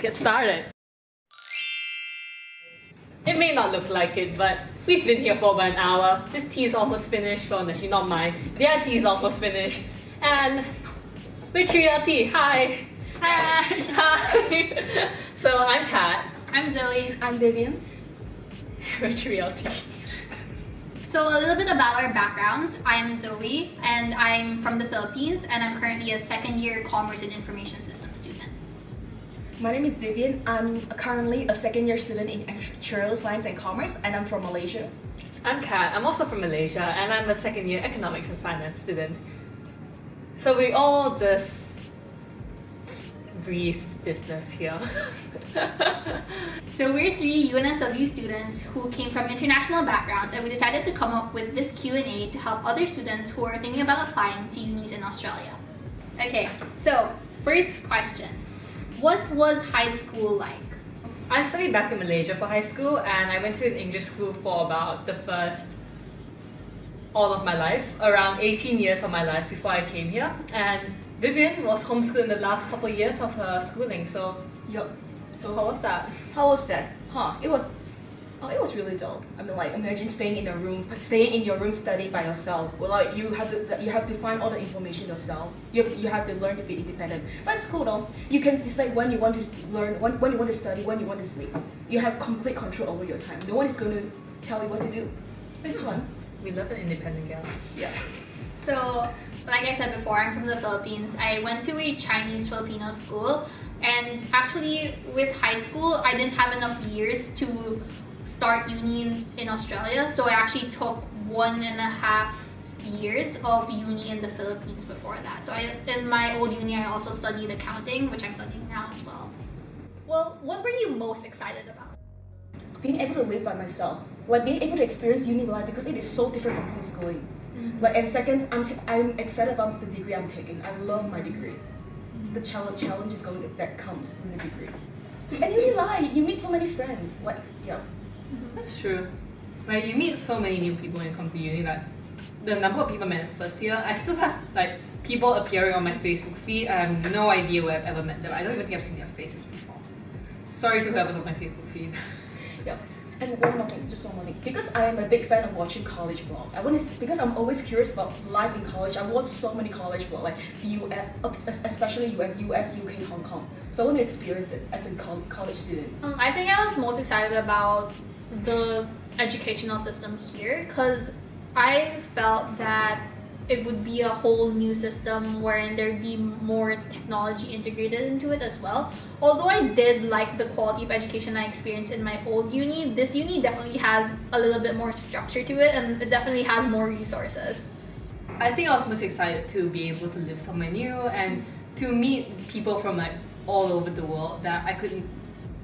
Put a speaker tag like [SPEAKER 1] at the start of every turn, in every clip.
[SPEAKER 1] get started. It may not look like it, but we've been here for about an hour. This tea is almost finished. Well, actually not mine. Their tea is almost finished. And we're Trial Tea. Hi.
[SPEAKER 2] Hi.
[SPEAKER 1] Hi. So I'm Kat.
[SPEAKER 2] I'm Zoe.
[SPEAKER 3] I'm Vivian.
[SPEAKER 1] We're Trial Tea.
[SPEAKER 2] So a little bit about our backgrounds. I'm Zoe and I'm from the Philippines and I'm currently a second year Commerce and Information Systems student.
[SPEAKER 3] My name is Vivian. I'm currently a second year student in Actuarial Science and Commerce and I'm from Malaysia.
[SPEAKER 1] I'm Kat. I'm also from Malaysia and I'm a second year Economics and Finance student. So we all just breathe business here.
[SPEAKER 2] So we're three UNSW students who came from international backgrounds and we decided to come up with this Q&A to help other students who are thinking about applying to unis in Australia. Okay, so first question. What was high school like?
[SPEAKER 1] I studied back in Malaysia for high school and I went to an English school for about the first all of my life, around 18 years of my life before I came here. And Vivian was homeschooled in the last couple of years of her schooling, so
[SPEAKER 3] Yup.
[SPEAKER 1] so how was that?
[SPEAKER 3] How was that? It was really dope. I mean, like, imagine staying in your room studying by yourself. Well, like, you have to find all the information yourself. You have to learn to be independent. But it's cool though. You can decide when you want to learn, when you want to study, when you want to sleep. You have complete control over your time. No one is going to tell you what to do. It's fun.
[SPEAKER 1] We love an independent girl.
[SPEAKER 3] Yeah.
[SPEAKER 2] So, like I said before, I'm from the Philippines. I went to a Chinese-Filipino school and actually with high school, I didn't have enough years to start uni in Australia, so I actually took 1.5 years of uni in the Philippines before that. So in my old uni, I also studied accounting, which I'm studying now as well. Well, what were you most excited about?
[SPEAKER 3] Being able to live by myself, like being able to experience uni life because it is so different from homeschooling. Like, and second, I'm excited about the degree I'm taking. I love my degree. The challenge is that comes in the degree. And uni life, you meet so many friends. Like, yeah.
[SPEAKER 1] That's true. Like, you meet so many new people when you come to uni. Like, the number of people I met first year, I still have like people appearing on my Facebook feed. I have no idea where I've ever met them. I don't even think I've seen their faces before. Sorry to whoever's on my Facebook feed.
[SPEAKER 3] Yeah. And one more thing, just one more thing. Because I am a big fan of watching college vlogs. Because I'm always curious about life in college. I watch so many college vlogs, like US, especially US, UK, Hong Kong. So I want to experience it as a college student.
[SPEAKER 2] I think I was most excited about the educational system here because I felt that it would be a whole new system wherein there'd be more technology integrated into it as well. Although I did like the quality of education I experienced in my old uni, this uni definitely has a little bit more structure to it and it definitely has more resources.
[SPEAKER 1] I think I was most excited to be able to live somewhere new and to meet people from like all over the world that I couldn't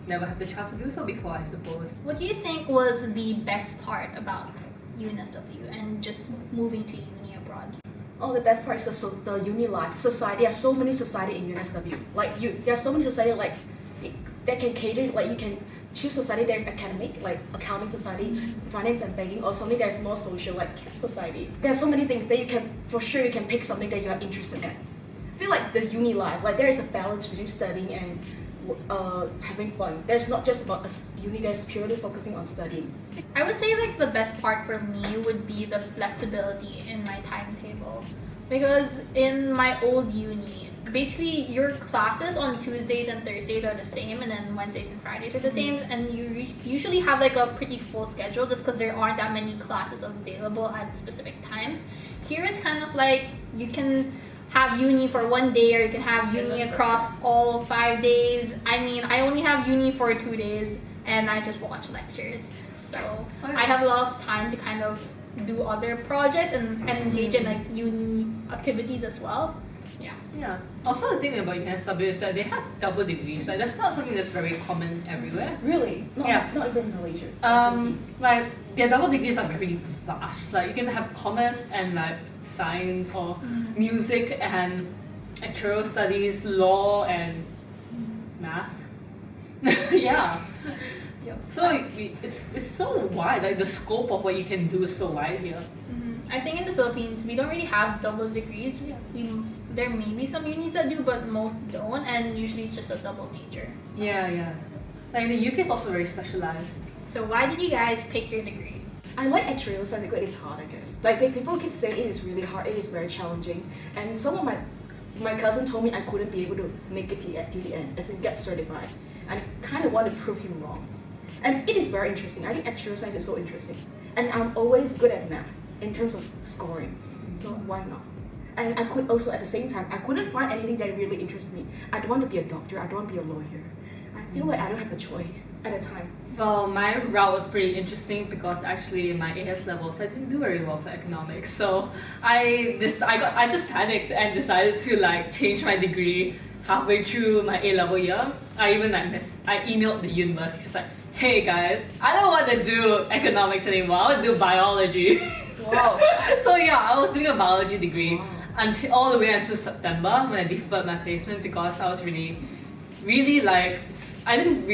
[SPEAKER 1] never have the chance to do so before, I suppose.
[SPEAKER 2] What do you think was the best part about UNSW and just moving to uni abroad?
[SPEAKER 3] Oh, the best part is the uni life. Society, there are so many society in UNSW. Like, there are so many society like that can cater, like you can choose society there's academic, like accounting society, finance and banking, or something that's more social, like society. There are so many things that you can, for sure you can pick something that you are interested in. I feel like the uni life, like there is a balance between studying and having fun. There's not just about a uni that's purely focusing on studying.
[SPEAKER 2] I would say like the best part for me would be the flexibility in my timetable. Because in my old uni, basically your classes on Tuesdays and Thursdays are the same and then Wednesdays and Fridays are the same and you usually have like a pretty full schedule just because there aren't that many classes available at specific times. Here it's kind of like you can have uni for one day or you can have uni across all 5 days. I mean, I only have uni for 2 days and I just watch lectures. So I have a lot of time to kind of do other projects and engage in like uni activities as well. Yeah.
[SPEAKER 1] Also, the thing about UNSW is that they have double degrees. Like, that's not something that's very common everywhere.
[SPEAKER 3] Really? Not even in Malaysia.
[SPEAKER 1] Like, their double degrees are very vast. Like, you can have commerce and like science or music and actuarial studies, law and math. Yeah. So it's so wide. Like the scope of what you can do is so wide here.
[SPEAKER 2] I think in the Philippines, we don't really have double degrees. There may be some unis that do, but most don't, and usually it's just a double major.
[SPEAKER 1] Yeah. Like in the UK, it's also very specialized.
[SPEAKER 2] So why did you guys pick your degree?
[SPEAKER 3] I like actuarial science because it's hard, I guess. Like people keep saying it is really hard, it is very challenging. And some of my cousin told me I couldn't be able to make it to the end, as in get certified. And I kind of want to prove him wrong. And it is very interesting. I think actuarial science is so interesting. And I'm always good at math in terms of scoring. So why not? And I could also, at the same time, I couldn't find anything that really interests me. I don't want to be a doctor, I don't want to be a lawyer. I feel like I don't have a choice at the time.
[SPEAKER 1] Well, my route was pretty interesting because actually in my AS levels I didn't do very well for economics. So I just panicked and decided to like change my degree halfway through my A-level year. I even I emailed the university just like, hey guys, I don't want to do economics anymore, I want to do biology.
[SPEAKER 3] Wow.
[SPEAKER 1] So yeah, I was doing a biology degree until all the way until September when I deferred my placement because I was really like, I wasn't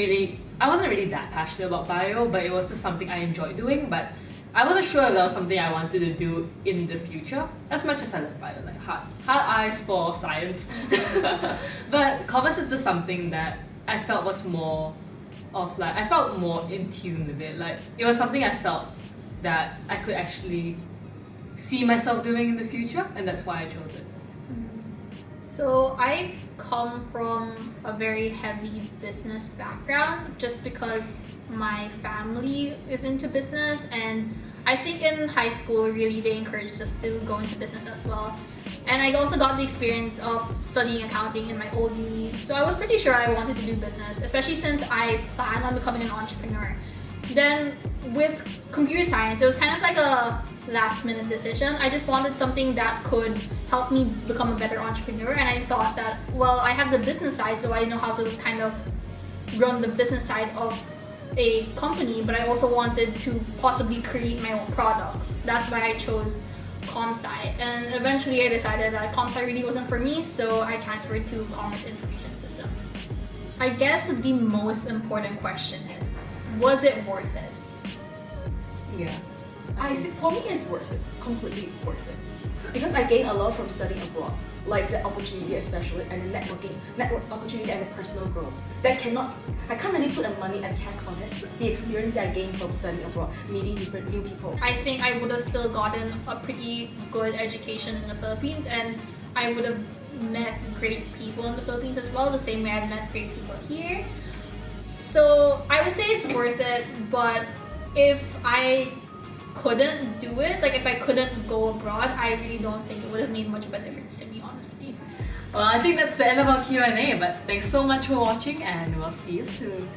[SPEAKER 1] really that passionate about bio, but it was just something I enjoyed doing, but I wasn't sure if that was something I wanted to do in the future, as much as I love bio, like hard eyes for science. But commerce is just something that I felt was more of like, I felt more in tune with it, like it was something I felt that I could actually see myself doing in the future, and that's why I chose it.
[SPEAKER 2] So I come from a very heavy business background just because my family is into business, and I think in high school really they encouraged us to go into business as well. And I also got the experience of studying accounting in my old uni, so I was pretty sure I wanted to do business, especially since I planned on becoming an entrepreneur. Then with computer science, it was kind of like a last minute decision. I just wanted something that could help me become a better entrepreneur, and I thought that, well, I have the business side, so I know how to kind of run the business side of a company, but I also wanted to possibly create my own products. That's why I chose comp-sci, and eventually I decided that comp-sci really wasn't for me, so I transferred to commerce information systems. I guess the most important question is, was it worth it?
[SPEAKER 1] Yeah.
[SPEAKER 3] For me, it's worth it. Completely worth it. Because I gained a lot from studying abroad, like the opportunity especially, and the network opportunity and the personal growth. I can't really put a money and tag on it. The experience that I gained from studying abroad, meeting different new people.
[SPEAKER 2] I think I would have still gotten a pretty good education in the Philippines, and I would have met great people in the Philippines as well, the same way I've met great people here. So I would say it's worth it, but if I couldn't do it, like if I couldn't go abroad, I really don't think it would have made much of a difference to me, honestly.
[SPEAKER 1] Well, I think that's the end of our Q&A, but thanks so much for watching and we'll see you soon.